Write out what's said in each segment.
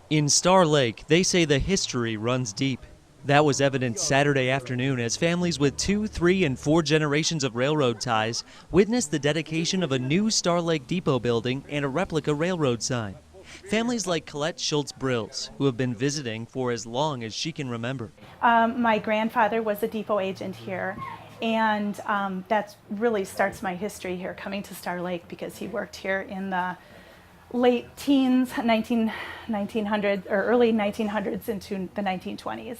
In Star Lake, they say the history runs deep. That was evident Saturday afternoon as families with 2, 3, and 4 generations of railroad ties witnessed the dedication of a new Star Lake Depot building and a replica railroad sign. Families like Colette Schultz-Brills, who have been visiting for as long as she can remember. My grandfather was a depot agent here, and that really starts my history here, coming to Star Lake, because he worked here in the late teens, 1900 or early 1900s into the 1920s.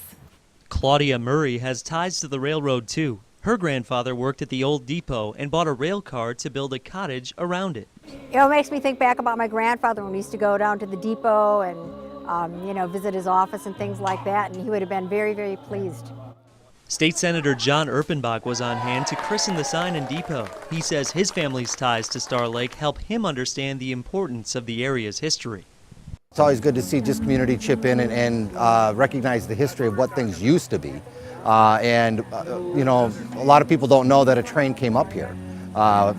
Claudia Murray has ties to the railroad too. Her grandfather worked at the old depot and bought a rail car to build a cottage around it. It makes me think back about my grandfather when we used to go down to the depot and visit his office and things like that, and he would have been very, very pleased. State Senator John Erpenbach was on hand to christen the sign and depot. He says his family's ties to Star Lake help him understand the importance of the area's history. It's always good to see just community chip in and recognize the history of what things used to be. A lot of people don't know that a train came up here,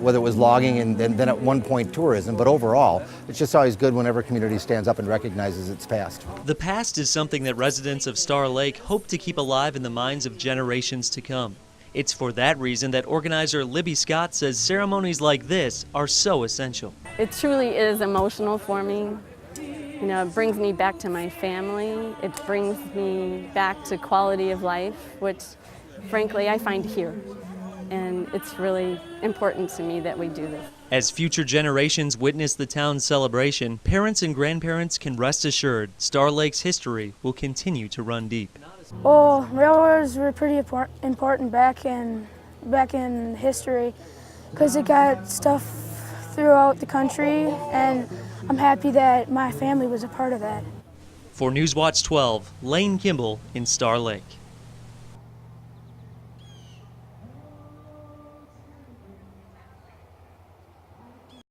whether it was logging and then at one point tourism, but overall, it's just always good whenever community stands up and recognizes its past. The past is something that residents of Star Lake hope to keep alive in the minds of generations to come. It's for that reason that organizer Libby Scott says ceremonies like this are so essential. It truly is emotional for me. It brings me back to my family. It brings me back to quality of life, which frankly I find here. And it's really important to me that we do this. As future generations witness the town's celebration, parents and grandparents can rest assured Star Lake's history will continue to run deep. Well, railroads were pretty important back in history because it got stuff throughout the country, and I'm happy that my family was a part of that. For Newswatch 12, Lane Kimball in Star Lake.